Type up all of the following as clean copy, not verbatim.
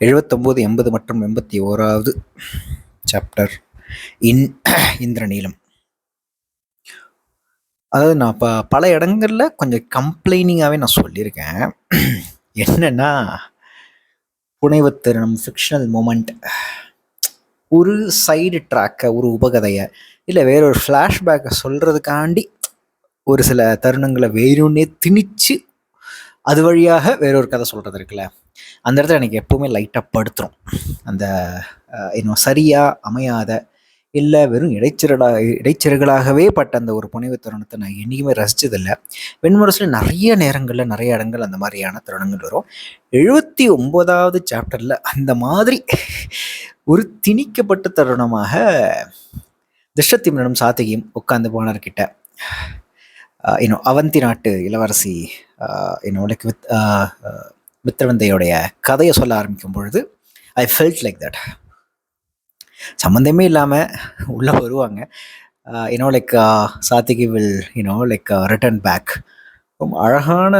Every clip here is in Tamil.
79, 80 மற்றும் 81வது சாப்டர் இந்திரநீலம். அதாவது நான் பல இடங்களில் கொஞ்சம் கம்ப்ளைனிங்காகவே நான் சொல்லியிருக்கேன். என்னென்னா, புனைவு தருணம், ஃபிக்ஷனல் மூமெண்ட், ஒரு சைடு ட்ராக்கை, ஒரு உபகதையை, இல்லை வேறொரு ஃப்ளாஷ்பேக்கை சொல்கிறதுக்காண்டி ஒரு சில தருணங்களை வேணும்னே திணிச்சு அது வழியாக வேறொரு கதை சொல்கிறது இருக்குல்ல, அந்த இடத்துல எனக்கு எப்போவுமே லைட்டாக படுத்துரும். அந்த இன்னும் சரியாக அமையாத, இல்லை வெறும் இடைச்செருகளாகவே பட்ட அந்த ஒரு புனைவு தருணத்தை நான் என்றைக்குமே ரசித்ததில்லை. வெண்முரசில் நிறைய நேரங்களில் நிறைய இடங்கள் அந்த மாதிரியான தருணங்கள் வரும். 79வது சாப்டரில் அந்த மாதிரி ஒரு திணிக்கப்பட்ட தருணமாக திஷ்டத்யும்னனும் சாத்திகியும் உட்கார்ந்து போனர்கிட்ட இன்னும் அவந்தி நாட்டு இளவரசி லைக் மித்திரவந்தையோடைய கதையை சொல்ல ஆரம்பிக்கும் பொழுது ஐ ஃபெல்ட் லைக் தட். சம்மந்தமே இல்லாமல் உள்ளே வருவாங்க. லைக் சாத்திகி வில் லைக் ரிட்டர்ன் பேக். ரொம்ப அழகான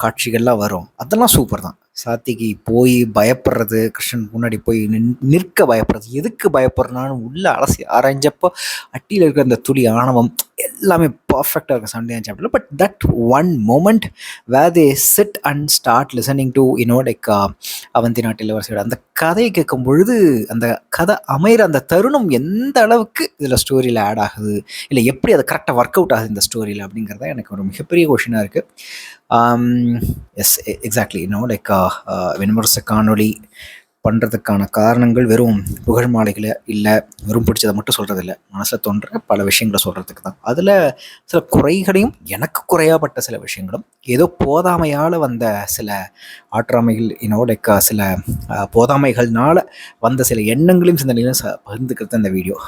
காட்சிகள்லாம் வரும். அதெல்லாம் சூப்பர் தான். சாத்திகி போய் பயப்படுறது, கிருஷ்ணன் முன்னாடி போய் நிற்க பயப்படுறது, எதுக்கு பயப்படுறான்னு உள்ள அலசி ஆராய்ஞ்சப்போ அட்டியில் இருக்கிற அந்த துளி ஆணவம் எல்லாமே பர்ஃபெக்டாக இருக்கும் 79th சாப்டரில். But that one moment where they sit and start listening to like Avanthi நாட்டு இளவரசியோட அந்த கதையை கேட்கும் பொழுது, அந்த கதை அமைகிற அந்த தருணம் எந்த அளவுக்கு இதில் ஸ்டோரியில் ஆட் ஆகுது, இல்லை எப்படி அது கரெக்டாக ஒர்க் அவுட் ஆகுது இந்த ஸ்டோரியில் அப்படிங்கிறத எனக்கு ஒரு மிகப்பெரிய கொஷினாக இருக்குது. S, exactly. லைக் வெண்முரசு காணொளி பண்ணுறதுக்கான காரணங்கள் வெறும் புகழ் மாலைகளை இல்லை, வெறும் பிடிச்சதை மட்டும் சொல்கிறது இல்லை, மனசில் தோன்ற பல விஷயங்களை சொல்கிறதுக்கு தான். அதில் சில குறைகளையும், எனக்கு குறையாப்பட்ட சில விஷயங்களும், ஏதோ போதாமையால் வந்த சில ஆற்றாமைகள், லைக் சில போதாமைகள்னால வந்த சில எண்ணங்களையும் சிந்தனைகளையும் பகிர்ந்துக்கிறது அந்த video.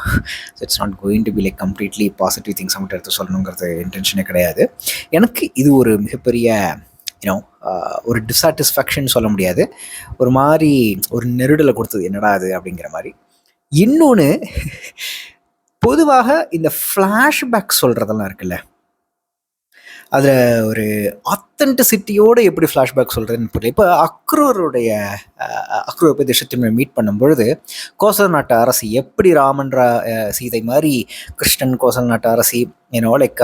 So it's not going to be like completely positive things மட்டும் எடுத்து சொல்லணுங்கிறது இன்டென்ஷனே கிடையாது. எனக்கு இது ஒரு மிகப்பெரிய ஒரு டிஸாட்டிஸ்ஃபேக்ஷன் சொல்ல முடியாது, ஒரு மாதிரி ஒரு நெருடலை கொடுத்தது, என்னடா அது அப்படிங்கிற மாதிரி. இன்னொன்று, பொதுவாக இந்த ஃப்ளாஷ்பேக் சொல்கிறதெல்லாம் இருக்குல்ல, அதில் ஒரு ஆத்தென்டிசிட்டியோடு எப்படி ஃப்ளாஷ்பேக் சொல்கிறதுன்னு புரியல. இப்போ அக்ரூரை போய் திஷ்டத்யும்னன் மீட் பண்ணும்பொழுது கோசல நாட்டு அரசி எப்படி ராமன்ற சீதை மாதிரி கிருஷ்ணன் கோசல நாட்டு அரசி லைக்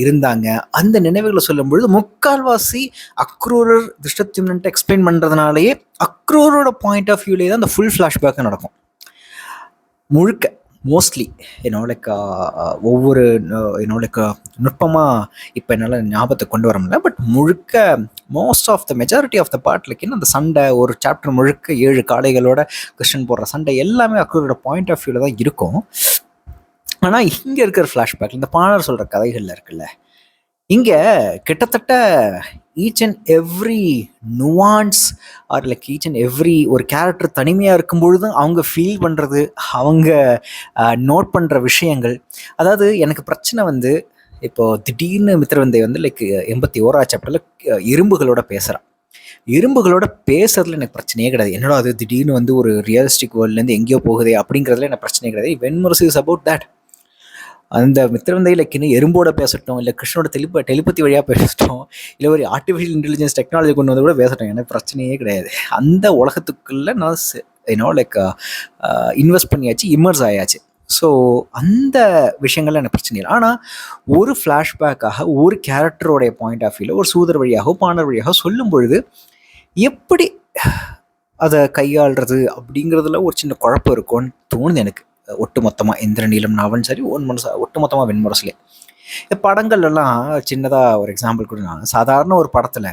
இருந்தாங்க, அந்த நினைவுகளை சொல்லும் பொழுது முக்கால்வாசி அக்ரூரர் திஷ்டத்யும்னன்ட்டு எக்ஸ்பிளைன் பண்ணுறதுனாலேயே அக்ரூரோட பாயிண்ட் ஆஃப் வியூலேயே தான் அந்த ஃபுல் ஃப்ளாஷ்பேக் நடக்கும். முழுக்க மோஸ்ட்லி லைக் ஒவ்வொரு லைக் நுட்பமாக இப்போ என்னால் ஞாபகத்தை கொண்டு வர முடியல, பட் முழுக்க most of the majority of the part like அந்த சண்டை, ஒரு சாப்டர் முழுக்க 7 காளைகளோட கிருஷ்ணன் போடுற சண்டை எல்லாமே அக்ரூரோட பாயிண்ட் ஆஃப் வியூவில் தான் இருக்கும். ஆனால் இங்கே இருக்கிற ஃப்ளாஷ்பேக், இந்த பாணர் சொல்கிற கதைகளில் இருக்குல்ல, இங்கே கிட்டத்தட்ட each and every nuances are like each and every ஒரு கேரக்டர் தனிமையாக இருக்கும் பொழுதும் அவங்க ஃபீல் பண்ணுறது, அவங்க நோட் பண்ணுற விஷயங்கள். அதாவது எனக்கு பிரச்சனை வந்து, இப்போது திடீர்னு மித்திரவந்தை வந்து லைக் 81வது சாப்டரில் எறும்புகளோட பேசுகிறான். எறும்புகளோட பேசுறதுல எனக்கு பிரச்சனையே கிடையாது. என்னடா அது திடீர்னு வந்து ஒரு ரியலிஸ்டிக் வேர்ல்ட்லேருந்து எங்கேயோ போகுதே அப்படிங்கிறதுல எனக்கு பிரச்சனையே கிடையாது. Venmurasu is about that. அந்த மித்திரவந்தையில் இன்னும் எறும்போட பேசட்டும், இல்லை கிருஷ்ணோட டெலிபதி வழியாக பேசட்டும், இல்லை ஒரு ஆர்டிஃபிஷியல் இன்டெலிஜென்ஸ் டெக்னாலஜி கொண்டு வந்து கூட பேசட்டும், எனக்கு பிரச்சனையே கிடையாது. அந்த உலகத்துக்குள்ளே நான் லைக் இன்வெஸ்ட் பண்ணியாச்சு, இம்மர்ஸ் ஆயாச்சு. ஸோ அந்த விஷயங்கள்ல எனக்கு பிரச்சனை இல்லை. ஆனால் ஒரு ஃப்ளாஷ்பேக்காக ஒரு கேரக்டரோடைய பாயிண்ட் ஆஃப் வியூவில் ஒரு சூதர் வழியாக பாணர் வழியாக சொல்லும் பொழுது எப்படி அதை கையாளுறது அப்படிங்கிறதுல ஒரு சின்ன குழப்பம் இருக்கும்னு தோணுது எனக்கு. ஒட்டுமொத்தமாக இந்திரநீலம் நாவலும் சரி, ஒட்டுமொத்தமாக வெண்முரசிலே படங்கள்லாம் சின்னதாக ஒரு எக்ஸாம்பிள் கொடுனா, சாதாரண ஒரு படத்தில்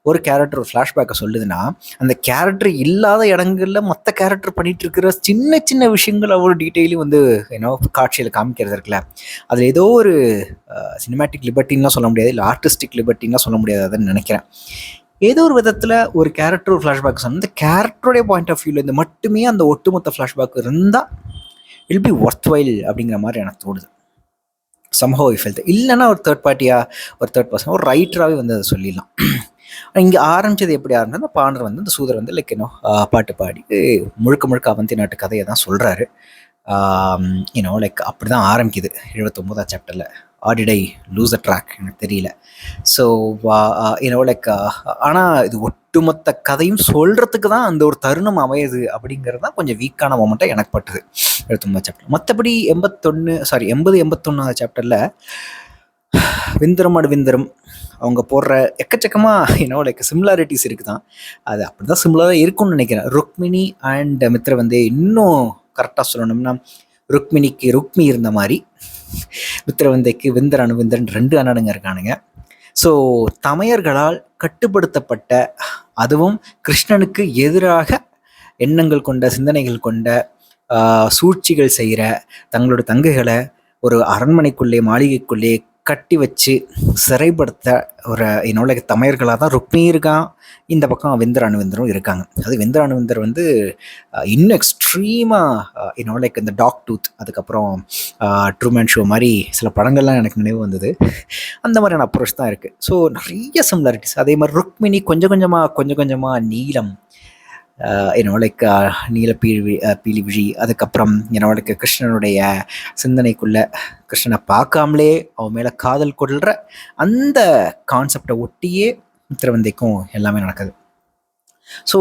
ஒரு கேரக்டர் ஒரு ஃப்ளாஷ்பேக்கை சொல்லுதுன்னா, அந்த கேரக்டர் இல்லாத இடங்களில் மற்ற கேரக்டர் பண்ணிகிட்டு இருக்கிற சின்ன சின்ன விஷயங்கள் அவ்வளோ டீட்டெயிலும் வந்து காட்சியில் காமிக்கிறது இருக்குல்ல, அதில் ஏதோ ஒரு சினிமேட்டிக் லிபர்ட்டின்லாம் சொல்ல முடியாது, இல்லை ஆர்டிஸ்டிக் லிபர்ட்டின்லாம் சொல்ல முடியாது அதுன்னு நினைக்கிறேன். ஏதோ ஒரு விதத்தில் ஒரு கேரக்டர் ஒரு ஃப்ளாஷ்பேக் சொன்னால், அந்த கேரக்டருடைய பாயிண்ட் ஆஃப் வியூவில் இருந்து மட்டுமே அந்த ஒட்டுமொத்த ஃப்ளாஷ்பேக் இருந்தால் இல் பி ஒர்த் வைல் அப்படிங்கிற மாதிரி எனக்கு தோணுது. Somehow I felt. இல்லைன்னா ஒரு தேர்ட் பர்சன் ஒரு ரைட்டராகவே வந்து அதை சொல்லிடலாம். இங்கே ஆரம்பித்தது எப்படி ஆரம்பிச்சது, அந்த பாணர் வந்து அந்த சூதர் வந்து லைக் பாட்டு பாடி முழுக்க அவந்தி நாட்டு கதையை தான் சொல்கிறாரு. லைக் அப்படி தான் ஆரம்பிக்குது 79வது சாப்டரில். Or did I lose a track எனக்கு தெரியல. ஸோ லைக் ஆனால் இது ஒட்டுமொத்த கதையும் சொல்கிறதுக்கு தான் அந்த ஒரு தருணம் அமையுது அப்படிங்கிறது தான் கொஞ்சம் வீக்கான மொமெண்ட்டாக எனக்கு பட்டுது 79 சாப்டர். மற்றபடி 80-81 சாப்டரில் விந்தரம் அவங்க போடுற எக்கச்சக்கமாக லைக் சிமிலாரிட்டிஸ் இருக்குது தான். அது அப்படி தான் சிமிலராக இருக்கும்னு நினைக்கிறேன். ருக்மிணி அண்ட் மித்ரவந்தே இன்னும் கரெக்டாக சொல்லணும்னா ருக்மிணிக்கு ருக்மி இருந்த மாதிரி மித்ரவந்தைக்கு விந்தரன் 2 அண்ணனுங்க இருக்கானுங்க. ஸோ தமையர்களால் கட்டுப்படுத்தப்பட்ட, அதுவும் கிருஷ்ணனுக்கு எதிராக எண்ணங்கள் கொண்ட, சிந்தனைகள் கொண்ட, சூழ்ச்சிகள் செய்கிற தங்களோட தங்கைகளை ஒரு அரண்மனைக்குள்ளே, மாளிகைக்குள்ளே கட்டி வச்சு சிறைப்படுத்த ஒரு லைக் தமையர்களாக தான் ருக்மி இருக்கான். இந்த பக்கம் விந்தரும் இருக்காங்க. அது விந்தர் வந்து இன்னும் எக்ஸ்ட்ரீமாக லைக் இந்த டாக் டூத், அதுக்கப்புறம் ட்ரூமேன் ஷோ மாதிரி சில படங்கள்லாம் எனக்கு நினைவு வந்தது. அந்த மாதிரியான அப்ரோச் தான் இருக்குது. ஸோ நிறைய சிமிலாரிட்டிஸ். அதே மாதிரி ருக்மிணி கொஞ்சம் கொஞ்சமாக நீலம், லைக் நீல பீலி விழி, அதுக்கப்புறம் லைக் கிருஷ்ணனுடைய சிந்தனைக்குள்ள கிருஷ்ணனை பார்க்காமலே அவன் மேலே காதல் கொள்கிற அந்த கான்செப்டை ஒட்டியே மித்ரவந்தைக்கும் எல்லாமே நடக்குது. ஸோ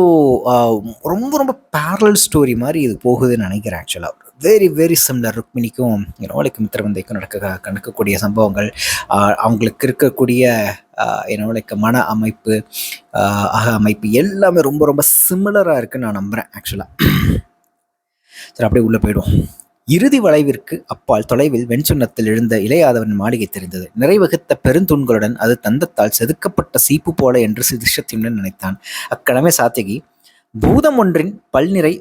ரொம்ப பேரலல் ஸ்டோரி மாதிரி இது போகுதுன்னு நினைக்கிறேன். ஆக்சுவலாக வெரி வெரி சிமிலர். ருக்மிணிக்கும் லைக் மித்ரவந்தைக்கும் நடக்கக்கூடிய சம்பவங்கள், அவங்களுக்கு இருக்கக்கூடிய லைக் மன அமைப்பு, அக அமைப்பு எல்லாமே ரொம்ப சிமிலராக இருக்குன்னு நான் நம்புகிறேன் ஆக்சுவலாக. சரி, அப்படியே உள்ளே போயிடுவோம். இறுதி வளைவிற்கு அப்பால் தொலைவில் வெண்சுண்ணத்தில் எழுந்த இளையாதவன் மாளிகை தெரிந்தது. நிறைவகுத்த பெருந்தூண்களுடன் அது தந்தத்தால் செதுக்கப்பட்ட சீப்பு போல என்று திருஷ்டத்யும்னன் நினைத்தான். அக்கிழமை சாத்தியகி பூதம் ஒன்றின் பல்நிறை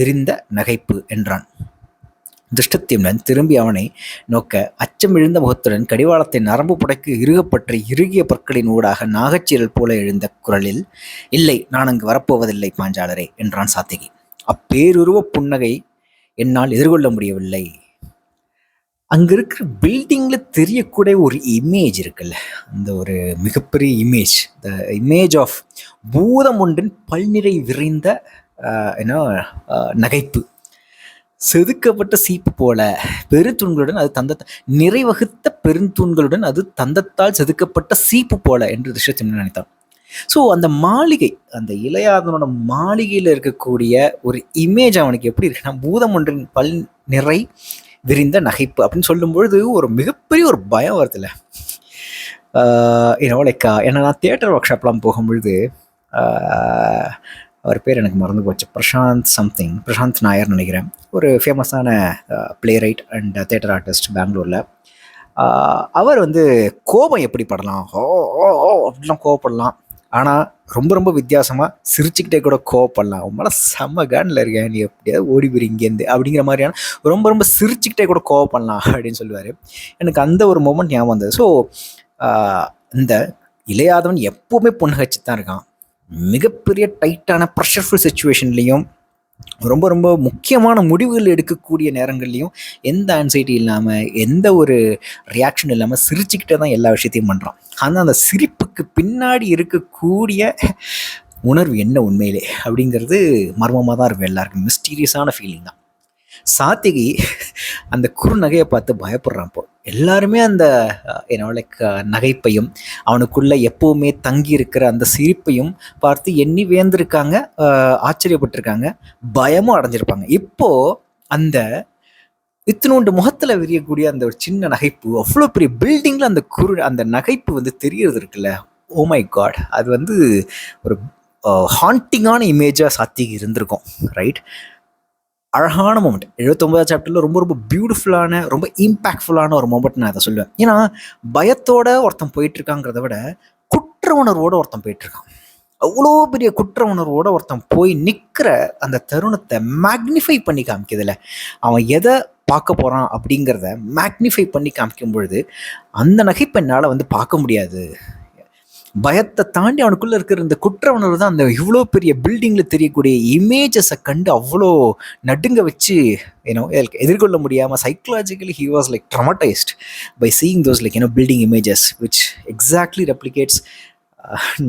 விரிந்த நகைப்பு என்றான். திருஷ்டத்யும்னன் திரும்பி அவனை நோக்க அச்சமிழுந்த முகத்துடன் கடிவாளத்தை நரம்பு புடைக்கு இறுகப்பற்றி இறுகிய பற்களின் ஊடாக நாகச்சீரல் போல எழுந்த குரலில், இல்லை, நான் அங்கு வரப்போவதில்லை பாஞ்சாலரே என்றான் சாத்திகி. அப்பேருருவ புன்னகை என்னால் எதிர்கொள்ள முடியவில்லை. அங்கே இருக்கிற பில்டிங்கில் தெரியக்கூடிய ஒரு இமேஜ் இருக்குல்ல, அந்த ஒரு மிகப்பெரிய இமேஜ், த இமேஜ் ஆஃப் பூதம் ஒன்றின் பல்நிறை விரைந்த நகைப்பு, செதுக்கப்பட்ட சீப்பு போல பெருந்தூண்களுடன் அது நிறைவகுத்த பெருந்தூண்களுடன் அது தந்தத்தால் செதுக்கப்பட்ட சீப்பு போல என்று திருஷ்டத்யும்னன் நினைத்தான். ஸோ அந்த மாளிகை, அந்த இளையாதனோட மாளிகையில் இருக்கக்கூடிய ஒரு இமேஜ் அவனுக்கு எப்படி இருக்குன்னா, பூதம் ஒன்றின் பல் நிறை விரிந்த நகைப்பு அப்படின்னு சொல்லும்பொழுது ஒரு மிகப்பெரிய ஒரு பயம் வருதுல்ல. லைக் ஏன்னா நான் தியேட்டர் ஒர்க் ஷாப்லாம் போகும்பொழுது அவர் பேர் எனக்கு மறந்து போச்சு, பிரசாந்த் நாயர் நினைக்கிறேன், ஒரு ஃபேமஸான play right and theatre artist பெங்களூரில். அவர் வந்து கோபம் எப்படி படலாம், அப்படிலாம் கோவப்படலாம், ஆனால் ரொம்ப வித்தியாசமாக சிரிச்சுக்கிட்டே கூட கோவப்படலாம். உங்களால் செம்ம கேனில் இருக்கேன், நீ எப்படியாவது ஓடி போய் இங்கேருந்து அப்படிங்கிற மாதிரியான ரொம்ப சிரிச்சுக்கிட்டே கூட கோவப்படலாம் அப்படின்னு சொல்லுவார். எனக்கு அந்த ஒரு மொமெண்ட் ஞாபகம் வந்தது. ஸோ இந்த இளையாதவன் எப்போவுமே புன்னகைச்சு தான் இருக்கான். மிகப்பெரிய டைட்டான ப்ரெஷர்ஃபுல் சுச்சுவேஷன்லேயும் ரொம்ப முக்கியமான முடிவுகள் எடுக்கக்கூடிய நேரங்கள்லையும் எந்த ஆன்சைட்டி இல்லாமல், எந்த ஒரு ரியாக்ஷன் இல்லாமல் சிரிச்சுக்கிட்டே தான் எல்லா விஷயத்தையும் பண்ணுறான். ஆனால் அந்த சிரிப்புக்கு பின்னாடி இருக்கக்கூடிய உணர்வு என்ன உண்மையிலே அப்படிங்கிறது மர்மமாக தான் இருக்கும். எல்லாருக்கும் மிஸ்டீரியஸான ஃபீலிங் தான். சாத்திகி அந்த குறு நகையை பார்த்து பயப்படுறான். இப்போ எல்லாருமே அந்த லைக் நகைப்பையும் அவனுக்குள்ள எப்போவுமே தங்கி இருக்கிற அந்த சிரிப்பையும் பார்த்து எண்ணி வியந்திருக்காங்க, ஆச்சரியப்பட்டிருக்காங்க, பயமும் அடைஞ்சிருப்பாங்க. இப்போ அந்த இத்தினோண்டு முகத்துல விரியக்கூடிய அந்த ஒரு சின்ன நகைப்பு, அவ்வளோ பெரிய பில்டிங்ல அந்த நகைப்பு வந்து தெரியறது இருக்குல்ல, ஓ மை காட், அது வந்து ஒரு ஹாண்டிங்கான இமேஜாக சாத்திகி இருந்திருக்கும். ரைட், அழகான மூமெண்ட். 79 சாப்டரில் ரொம்ப பியூட்டிஃபுல்லான, ரொம்ப இம்பேக்ட்ஃபுல்லான ஒரு மூமெண்ட் நான் அதை சொல்லுவேன். ஏன்னா பயத்தோட ஒருத்தன் போயிட்டுருக்காங்கிறத விட குற்ற உணர்வோடு ஒருத்தன் போயிட்டுருக்கான். அவ்வளோ பெரிய குற்ற உணர்வோடு ஒருத்தன் போய் நிற்கிற அந்த தருணத்தை மேக்னிஃபை பண்ணி காமிக்கிறதுல, அவன் எதை பார்க்க போகிறான் அப்படிங்கிறத மேக்னிஃபை பண்ணி காமிக்கும் பொழுது அந்த நகைப்பெண்ணால் வந்து பார்க்க முடியாது. பயத்தை தாண்டி அவனுக்குள்ளே இருக்கிற இந்த குற்ற உணர்வு தான் அந்த இவ்வளோ பெரிய பில்டிங்கில் தெரியக்கூடிய இமேஜஸை கண்டு அவ்வளோ நடுங்க வச்சு எதிர்கொள்ள முடியாமல் psychologically he was like traumatised by seeing those like building images which exactly replicates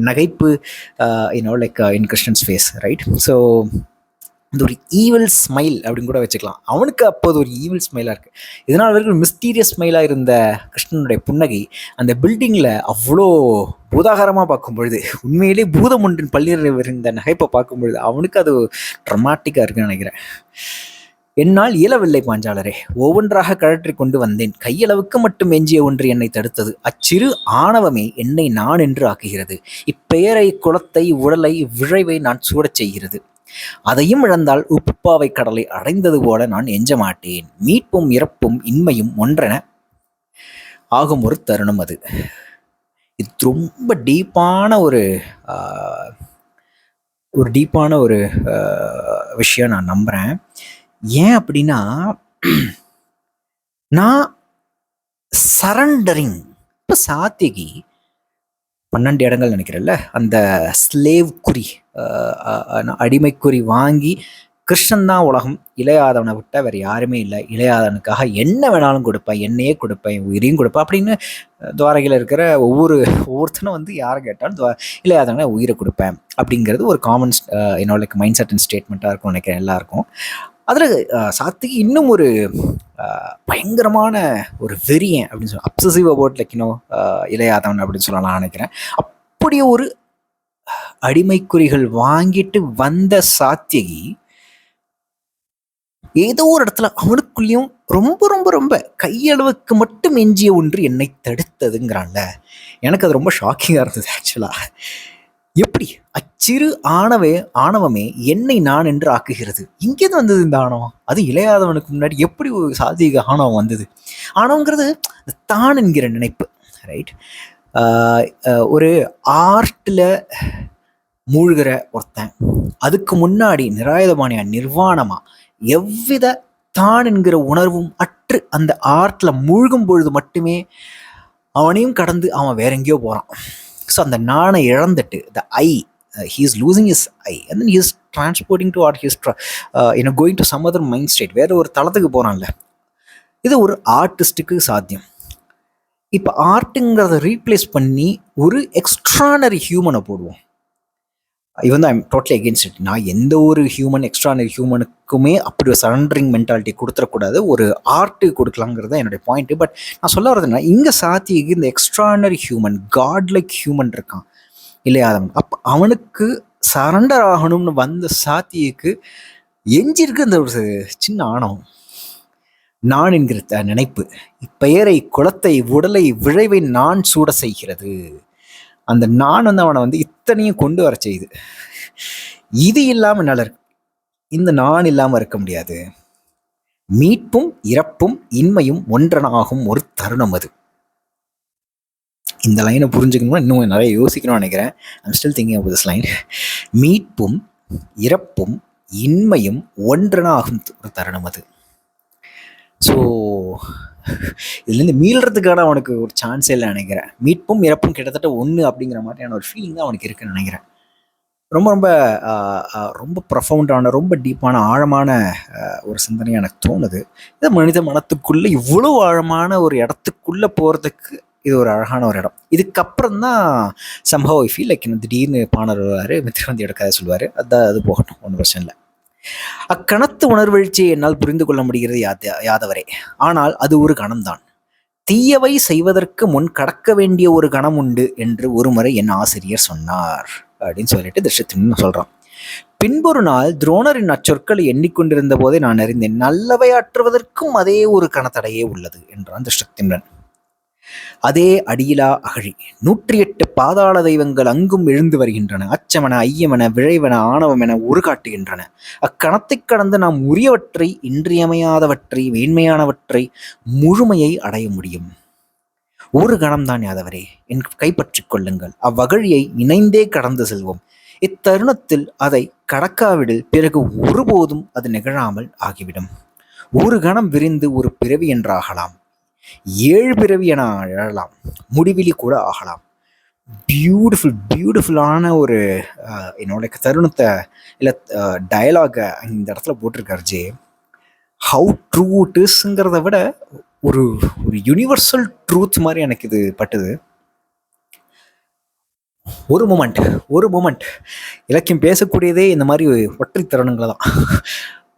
நகைப்பு like in Krishnan's face. Right, so இந்த ஒரு ஈவில் ஸ்மைல் அப்படின்னு கூட வச்சுக்கலாம். அவனுக்கு அப்போது ஒரு ஈவில் ஸ்மைலாக இருக்குது. இதனால் வரைக்கும் மிஸ்டீரியஸ் ஸ்மைலாக இருந்த கிருஷ்ணனுடைய புன்னகை அந்த பில்டிங்கில் அவ்வளோ பூதாகரமாக பார்க்கும் பொழுது, உண்மையிலே பூதம் ஒன்றின் பள்ளியில் இருந்த நகைப்பை பார்க்கும் பொழுது அவனுக்கு அது ட்ரமாட்டிக்காக இருக்குன்னு நினைக்கிறேன். என்னால் இயலவில்லை பாஞ்சாலரே, ஒவ்வொன்றாக கழற்றி கொண்டு வந்தேன். கையளவுக்கு மட்டும் எஞ்சிய ஒன்று என்னை தடுத்தது. அச்சிறு ஆணவமே என்னை நான் என்று ஆக்குகிறது. இப்பெயரை, குலத்தை, உடலை, விழைவை நான் சூடச் செய்கிறது. அதையும் இழந்தால் உப்புப்பாவை கடலை அடைந்தது போல நான் எஞ்ச மாட்டேன். மீட்பும் இறப்பும் இன்மையும் ஒன்றென ஆகும் ஒரு தருணம் அது. இது ரொம்ப டீப்பான ஒரு விஷயம் நான் நம்புறேன். ஏன் அப்படின்னா, நான் சரண்டரிங். இப்போ சாத்தியகி 12 இடங்கள் நினைக்கிறேன்ல, அந்த ஸ்லேவ் குறி, அடிமைக்குறி வாங்கி கிருஷ்ணன் தான் உலகம், இளையாதவனை விட்டா வேறு யாருமே இல்லை, இளையாதவனுக்காக என்ன வேணாலும் கொடுப்பேன், என்னையே கொடுப்பேன், உயிரையும் கொடுப்பேன் அப்படின்னு துவாரகையில் இருக்கிற ஒவ்வொருத்தனும் வந்து யாரை கேட்டாலும் இளையாதவனை உயிரை கொடுப்பேன் அப்படிங்கிறது ஒரு காமன் என்னோட மைண்ட் செட் அண்ட் ஸ்டேட்மெண்ட்டாக இருக்கும் நினைக்கிறேன் எல்லாருக்கும். அதில் சாத்திக்கு இன்னும் ஒரு பயங்கரமான ஒரு வெறியன் அப்படின்னு சொல்லலாம், அப்சசிவ் அபவுட் இளையாதவன் அப்படின்னு சொல்லலாம் நினைக்கிறேன். அப்படியே ஒரு அடிமைக்குறிகள் வாங்கிட்டு வந்த சாத்தியகி ஏதோ ஒரு இடத்துல அவனுக்குள்ளேயும் ரொம்ப ரொம்ப ரொம்ப கையளவுக்கு மட்டும் எஞ்சிய ஒன்று என்னை தடுத்ததுங்கிறான்ல. எனக்கு அது ரொம்ப ஷாக்கிங்காக இருந்தது ஆக்சுவலாக. எப்படி அச்சிறு ஆணவமே என்னை நான் என்று ஆக்குகிறது. இங்கேருந்து வந்தது இந்த ஆணவம்? அது இளையாதவனுக்கு முன்னாடி எப்படி ஒரு சாதிக ஆணவம் வந்தது? ஆணவங்கிறது தான் என்கிற நினைப்பு, ரைட்? ஒரு ஆர்ட்டில் மூழ்கிற ஒருத்தன் அதுக்கு முன்னாடி நிராயுதபாணியா நிர்வாணமா எவ்வித தான் என்கிற உணர்வும் அற்று அந்த ஆர்ட்டில் மூழ்கும் பொழுது மட்டுமே அவனையும் கடந்து அவன் வேற எங்கேயோ போகிறான். ஸோ அந்த நானை இழந்துட்டு த ஐ, he is losing his eye and then he is transporting to art, he is going to some other mind state, வேற ஒரு தளத்துக்கு போகிறான்ல. இது ஒரு ஆர்டிஸ்ட்டுக்கு சாத்தியம். இப்போ ஆர்ட்டுங்கிறத ரீப்ளேஸ் பண்ணி ஒரு எக்ஸ்ட்ரானரி ஹியூமனை போடுவோம். இவன் தான் ஐம் டோட்டலி அகேன்ஸ்ட் இட். நான் எந்த ஒரு எக்ஸ்ட்ரானரி ஹியூமனுக்குமே அப்படி ஒரு சரண்டரிங் மென்டாலிட்டி கொடுத்துடக்கூடாது, ஒரு ஆர்ட்டு கொடுக்கலாங்கிறது தான் என்னுடைய பாயிண்ட்டு. பட் நான் சொல்ல வரதுன்னா, இங்கே சாத்திக்கு இந்த extraordinary human, god like human இருக்கான் இல்லையா, அப்போ அவனுக்கு சரண்டர் ஆகணும்னு வந்த சாத்தியக்கு எஞ்சிருக்கு அந்த ஒரு சின்ன ஆணவம், நான் என்கிற நினைப்பு. பெயரை, குலத்தை, உடலை, விழைவை நான் சூட செய்கிறது. அந்த நான் வந்து அவனை வந்து இத்தனையும் கொண்டு வர செய்யுது. இது இல்லாமல் என்னால் இந்த நான் இல்லாமல் இருக்க முடியாது. மீட்பும் இறப்பும் இன்மையும் ஒன்றனாகும் ஒரு தருணம் அது. இந்த லைனை புரிஞ்சுக்கணும்னா இன்னும் நிறைய யோசிக்கணும்னு நினைக்கிறேன். I'm still thinking about this line. மீட்பும் இறப்பும் இன்மையும் ஒன்றனாகும் ஒரு தருணம் அது. ஸோ இதுலேருந்து மீள்றதுக்கான அவனுக்கு ஒரு சான்ஸே இல்லை நினைக்கிறேன். மீட்பும் இறப்பும் கிட்டத்தட்ட ஒன்று அப்படிங்கிற மாதிரியான ஒரு ஃபீலிங் தான் அவனுக்கு இருக்குன்னு நினைக்கிறேன். ரொம்ப ரொம்ப ரொம்ப ப்ரொஃபவுண்டான, ரொம்ப டீப்பான, ஆழமான ஒரு சிந்தனை எனக்கு தோணுது. இது மனித மனத்துக்குள்ளே இவ்வளோ ஆழமான ஒரு இடத்துக்குள்ளே போகிறதுக்கு இது ஒரு அழகான ஒரு இடம். இதுக்கப்புறம் தான் சம்ஹவ் ஐ ஃபீல் லைக் திடீர்னு பாணர் வருவார், மித்திரவந்தியோட கதை சொல்லுவார். அது போகட்டும், ஒன்றும் பிரச்சனை இல்லை. அக்கணத்து உணர்வெழுச்சியை என்னால் புரிந்து கொள்ள முடிகிறது யாதவரே. ஆனால் அது ஒரு கணம்தான். தீயவை செய்வதற்கு முன் கடக்க வேண்டிய ஒரு கணம் உண்டு என்று ஒருமுறை என் ஆசிரியர் சொன்னார் அப்படின்னு சொல்லிட்டு திருஷ்டித்யும்னன் சொல்றான். பின்பொரு நாள் துரோணரின் அச்சொற்களை எண்ணிக்கொண்டிருந்த போதே நான் அறிந்தேன், நல்லவை ஆற்றுவதற்கும் அதே ஒரு கணத்தடையே உள்ளது என்றான் திருஷ்டித்யும்னன். அதே அடியிலா அகழி 108 பாதாள தெய்வங்கள் அங்கும் எழுந்து வருகின்றன. அச்சமென, ஐயமென, விழைவென, ஆணவமென உருகாட்டுகின்றன. அக்கணத்தை கடந்து நாம் உரியவற்றை, இன்றியமையாதவற்றை, மேன்மையானவற்றை, முழுமையை அடைய முடியும். ஒரு கணம்தான் யாதவரே, என் கைப்பற்றிக் கொள்ளுங்கள். அவ்வகழியை இணைந்தே கடந்து செல்வோம். இத்தருணத்தில் அதை கடக்காவிடில் பிறகு ஒருபோதும் அது நிகழாமல் ஆகிவிடும். ஒரு கணம் விரிந்து ஒரு பிறவி என்றாகலாம், 7 பிறவி என எழலாம், முடிவிலி கூட ஆகலாம். பியூட்டிஃபுல்லான ஒரு என்னோட தருணத்தை இல்லை டயலாகை இந்த இடத்துல போட்டிருக்காரு ஜே. ஹவு ட்ரூ இட் இஸ்ங்கிறத விட ஒரு யூனிவர்சல் ட்ரூத் மாதிரி எனக்கு இது பட்டுது. ஒரு மூமெண்ட் இலக்கியம் பேசக்கூடியதே இந்த மாதிரி ஒற்றை தருணங்களை தான்.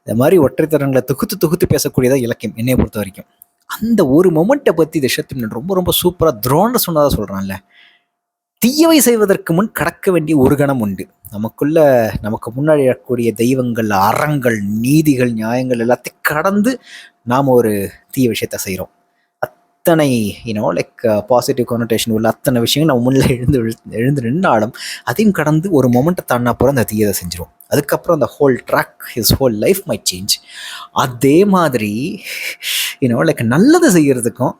இந்த மாதிரி ஒற்றை தருணங்களை தொகுத்து தொகுத்து பேசக்கூடியதா இலக்கியம் என்னைய பொறுத்த வரைக்கும். அந்த ஒரு மொமெண்ட்டை பற்றி தசரத்தின் ரொம்ப ரொம்ப சூப்பராக துரோணர் சொன்னதாக சொல்கிறான்ல, தீயவை செய்வதற்கு முன் கடக்க வேண்டிய ஒரு கணம் உண்டு. நமக்கு முன்னாடி இருக்கக்கூடிய தெய்வங்கள், அறங்கள், நீதிகள், நியாயங்கள் எல்லாத்தையும் கடந்து நாம் ஒரு தீய விஷயத்த செய்கிறோம். அத்தனை லைக் பாசிட்டிவ் கானோட்டேஷன் உள்ள அத்தனை விஷயங்கள் நம்ம முன்னில் எழுந்து நின்றாலும் அதையும் கடந்து ஒரு மொமெண்ட்டை தாண்டினா அப்புறம் அந்த தீயதை செஞ்சிடும். அதுக்கப்புறம் அந்த whole track, his whole life might change. அதே மாதிரி லைக் நல்லது செய்கிறதுக்கும்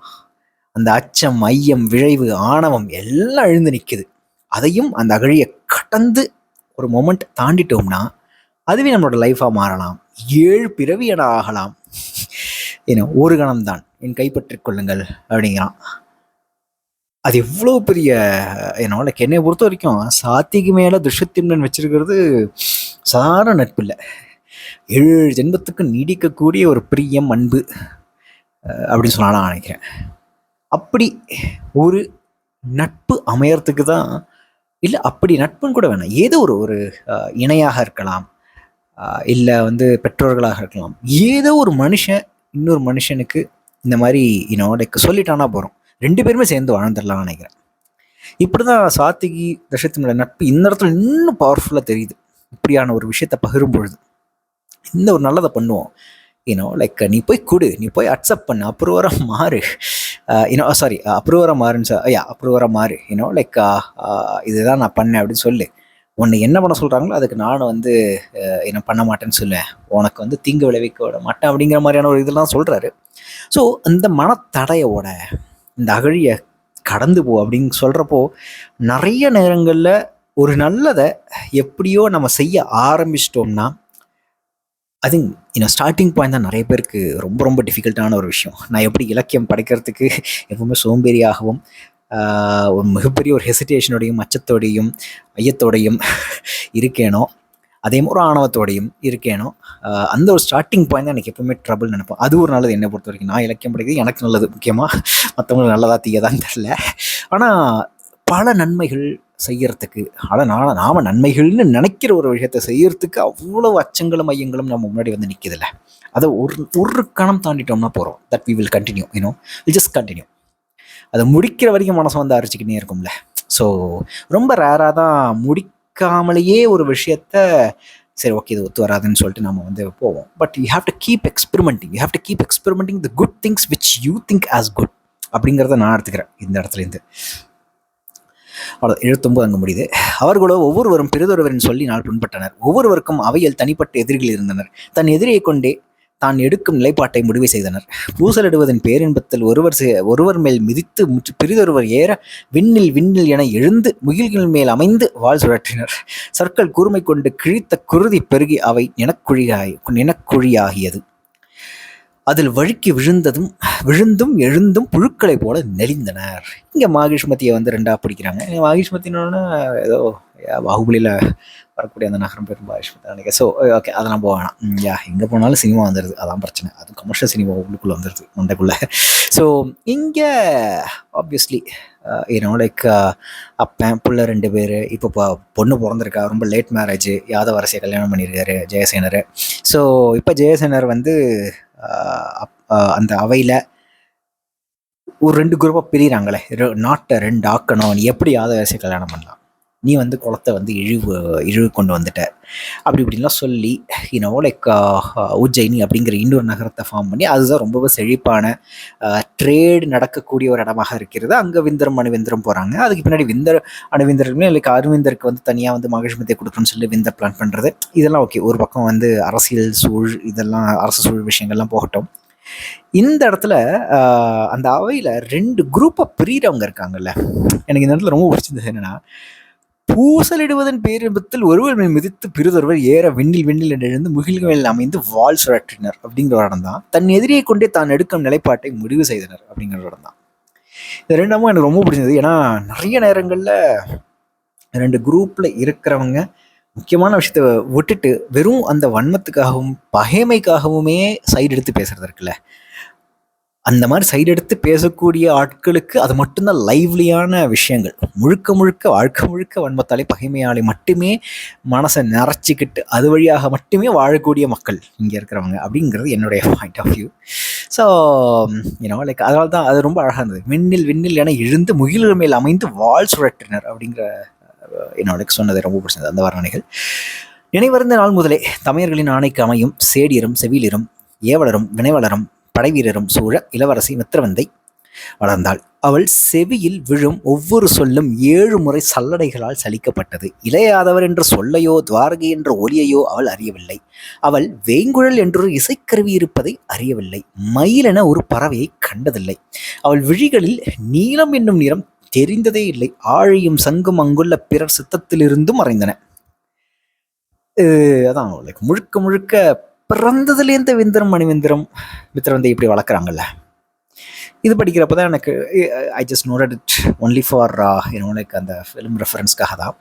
அந்த அச்சம், ஐயம், விழைவு, ஆணவம் எல்லாம் எழுந்து நிற்குது. அதையும் அந்த அகழியை கடந்து ஒரு மொமெண்ட் தாண்டிட்டோம்னா அதுவே நம்மளோட லைஃபாக மாறலாம். 7 பிறவி என ஆகலாம். ஒரு கணம் தான் என் கைப்பற்றிக் கொள்ளுங்கள் அப்படிங்கிறான். அது எவ்வளோ பெரிய லைக் என்னை பொறுத்த வரைக்கும் சாத்திக்கு மேலே துஷ்யத்யும்னன் வச்சிருக்கிறது சாதாரண நட்பு இல்லை. 7 ஜென்மத்துக்கு நீடிக்கக்கூடிய ஒரு பிரியம், அன்பு அப்படின்னு சொன்னா நான் நினைக்கிறேன். அப்படி ஒரு நட்பு அமையறதுக்கு தான், இல்லை அப்படி நட்புன்னு கூட வேணாம், ஏதோ ஒரு இணையாக இருக்கலாம், இல்லை பெற்றோர்களாக இருக்கலாம், ஏதோ ஒரு மனுஷன் இன்னொரு மனுஷனுக்கு இந்த மாதிரி லைக் சொல்லிட்டானா போகிறோம், 2 பேருமே சேர்ந்து வாழ்ந்துடலாம்னு நினைக்கிறேன். இப்படி தான் சாத்திகி தசரத்தினோட நட்பு இந்த இடத்துல இன்னும் பவர்ஃபுல்லாக தெரியுது. இப்படியான ஒரு விஷயத்தை பகிரும் பொழுது இந்த ஒரு நல்லதை பண்ணுவோம். லைக் நீ போய் கொடு, நீ போய் அக்செப்ட் பண்ணு, அப்ரூவராக மாறு, அப்ரூவராக மாறுன்னு அப்ரூவராக மாறு, லைக் இதுதான் நான் பண்ணேன் அப்படின்னு சொல்லு. உன்னை என்ன பண்ண சொல்கிறாங்களோ அதுக்கு நானும் பண்ண மாட்டேன்னு சொல்லுவேன், உனக்கு தீங்கு விளைவிக்க விட மாட்டேன் அப்படிங்கிற மாதிரியான ஒரு இதெல்லாம் சொல்கிறாரு. ஸோ இந்த மனத்தடையோட இந்த அகழியை கடந்து போ அப்படின்னு சொல்கிறப்போ நிறைய நேரங்களில் ஒரு நல்லதை எப்படியோ நம்ம செய்ய ஆரம்பிச்சிட்டோம்னா அது ஸ்டார்டிங் பாயிண்ட் தான் நிறைய பேருக்கு ரொம்ப ரொம்ப டிஃபிகல்ட்டான ஒரு விஷயம். நான் எப்படி இலக்கியம் படைக்கிறதுக்கு எப்பவுமே சோம்பேறியாகவும் ஒரு மிகப்பெரிய ஒரு ஹெசிடேஷனோடையும் அச்சத்தோடையும் ஐயத்தோடையும் இருக்கேனோ, அதே மாதிரி ஆணவத்தோடையும் இருக்கேனோ, அந்த ஒரு ஸ்டார்டிங் பாயிண்ட் தான் எனக்கு எப்பவுமே ட்ரபிள் நினைப்போம். அது ஒரு நல்லது என்னை பொறுத்த வரைக்கும். நான் இலக்கியம் படிக்கிறது எனக்கு நல்லது, முக்கியமாக மற்றவங்களுக்கு நல்லதா தீயதான்னு தெரில. ஆனால் பல நன்மைகள் செய்யறதுக்கு, ஆனால் நாம நன்மைகள்னு நினைக்கிற ஒரு விஷயத்த செய்யறதுக்கு அவ்வளவு அச்சங்களும் ஐயங்களும் நம்ம முன்னாடி நிற்கிதில்ல. அதை ஒரு கணம் தாண்டிட்டோம்னா போகிறோம், that we will continue, will just continue. அதை முடிக்கிற வரைக்கும் மனசை அரிச்சிக்கிட்டே இருக்கும்ல. ஸோ ரொம்ப ரேராக தான் முடிக்காமலேயே ஒரு விஷயத்த சரி ஓகே இது ஒத்து வராதுன்னு சொல்லிட்டு நம்ம போவோம். But you have to keep experimenting the good things which you think as good அப்படிங்கிறத நான் எடுத்துக்கிறேன் இந்த இடத்துலேருந்து. அவ்வளோ 79 அங்கே முடியுது. அவர்களோ ஒவ்வொருவரும் பிறிதொருவரின் சொல்லினால் புண்பட்டனர். ஒவ்வொருவருக்கும் அவையில் தனிப்பட்ட எதிரிகள் இருந்தனர். தன் எதிரியை கொண்டே தான் எடுக்கும் நிலைப்பாட்டை முடிவு செய்தனர். பூசலிடுவதன் பேரின்பத்தில் ஒருவர் மேல் மிதித்து பிறிதொருவர் ஏற விண்ணில் என எழுந்து முகில்கள் மேல் அமைந்து வாழ் சுழற்றினர். சற்கள் கூர்மை கொண்டு கிழித்த குருதி பெருகி அவை நினக்குழியாகியது. அதில் வழுக்கி விழுந்தும் எழுந்தும் புழுக்களை போல நெளிந்தனர். இங்கே மாகிஷ்மதியை 2ஆக பிடிக்கிறாங்க. மாகிஷ்மத்தினோட ஏதோ பாகுபலியில் வரக்கூடிய அந்த நகரம் பேர் மாகிஷ்மதி நினைக்கிறேன். ஸோ ஓகே அதெல்லாம் போக வேணாம். எங்கே போனாலும் சினிமா வந்துடுது, அதான் பிரச்சனை. அதுவும் கமர்ஷியல் சினிமா உள்ளுக்குள்ளே வந்துடுது மண்டைக்குள்ளே. ஸோ இங்கே ஆப்வியஸ்லி லைக் அப்பன் பிள்ளை 2 பேர். இப்போ பொண்ணு பிறந்திருக்கா, ரொம்ப லேட் மேரேஜ், யாதவ அரசியை கல்யாணம் பண்ணியிருக்காரு ஜெயசேனர். ஸோ இப்போ ஜெயசேனர் அந்த அவையில் ஒரு 2 குரூப்பாக பிரிகிறாங்களே, நாட்டை 2 ஆக்கணும், நீ எப்படி யாதவ அரசியை கல்யாணம் பண்ணலாம், நீ குளத்தை இழிவு கொண்டு வந்துட்ட அப்படி இப்படின்லாம் சொல்லி லைக் உஜ்ஜயினி அப்படிங்கிற இன்னொரு நகரத்தை ஃபார்ம் பண்ணி அதுதான் ரொம்பவே செழிப்பான ட்ரேடு நடக்கக்கூடிய ஒரு இடமாக இருக்கிறது. அங்கே விந்தரம் அணுவிந்தரம் போகிறாங்க. அதுக்கு பின்னாடி அணுவிந்தருமே லைக் அரவிந்தருக்கு தனியாக மகிழ்ச்சிமத்தை கொடுக்கணும்னு சொல்லி விந்தர் பிளான் பண்ணுறது இதெல்லாம் ஓகே. ஒரு பக்கம் அரசியல் சூழ் இதெல்லாம் அரசு சூழ் விஷயங்கள்லாம் போகட்டும். இந்த இடத்துல அந்த அவையில் 2 குரூப்பாக பிரிகிறவங்க இருக்காங்கல்ல, எனக்கு இந்த இடத்துல ரொம்ப பிடிச்சது என்னன்னா, பூசலிடுவதன் பேரின்பத்தில் ஒருவர் மேல் மிதித்து பிறிதொருவர் ஏற விண்ணில் எழுந்து முகில்கள் மேல் அமைந்து வாழ் சுழற்றினர் அப்படிங்கிற ஒரு இடம் தான். தன் எதிரியை கொண்டே தான் எடுக்கும் நிலைப்பாட்டை முடிவு செய்தனர் அப்படிங்கிற ஒரு இடம் தான். இது 2மும் எனக்கு ரொம்ப பிடிச்சது. ஏன்னா நிறைய நேரங்களில் 2 குரூப்பில் இருக்கிறவங்க முக்கியமான விஷயத்த விட்டுட்டு வெறும் அந்த வன்மத்துக்காகவும் பகைமைக்காகவுமே சைடு எடுத்து பேசுறது இருக்குல்ல, அந்த மாதிரி சைடு எடுத்து பேசக்கூடிய ஆட்களுக்கு அது மட்டும்தான் லைவ்லியான விஷயங்கள். முழுக்க முழுக்க வாழ்க்கை முழுக்க வன்மத்தாலே பகைமையாலே மட்டுமே மனசை நிறைச்சிக்கிட்டு அது வழியாக மட்டுமே வாழக்கூடிய மக்கள் இங்கே இருக்கிறவங்க அப்படிங்கிறது என்னுடைய point of view. So like அதனால தான் அது ரொம்ப அழகாக இருந்தது. விண்ணில் விண்ணில் என எழுந்து முகில்கள் மேல் அமைந்து வாழ் சுழற்றினர் அப்படிங்கிற லைக் சொன்னது ரொம்ப பிடிச்சது அந்த வர்ணனைகள். நினைவறிந்த நாள் முதலே தமையர்களின் ஆணைக்கு அமையும் சேடியரும் செவிலியரும் ஏவலரும் வினைவலரும் படைவீரரும் சூழ இளவரசி மித்திரவந்தை வளர்ந்தாள். அவள் செவியில் விழும் ஒவ்வொரு சொல்லும் 7 முறை சல்லடைகளால் சலிக்கப்பட்டது. இளையாதவர் என்ற சொல்லையோ துவாரகை என்ற ஒலியையோ அவள் அறியவில்லை. அவள் வேங்குழல் என்றொரு இசைக்கருவி இருப்பதை அறியவில்லை. மயிலென ஒரு பறவையை கண்டதில்லை. அவள் விழிகளில் நீலம் என்னும் நிறம் தெரிந்ததே இல்லை. ஆழியும் சங்கும் அங்குள்ள பிறர் சித்தத்திலிருந்தும் மறைந்தன. அதான் லைக் முழுக்க முழுக்க பிறந்ததுலேருந்து விந்திரம் மணிவிந்திரம் மித்திரவந்தை இப்படி வளர்க்குறாங்கல்ல. இது படிக்கிறப்ப தான் எனக்கு I just noted it only for like அந்த ஃபிலிம் ரெஃபரன்ஸ்க்காக தான்.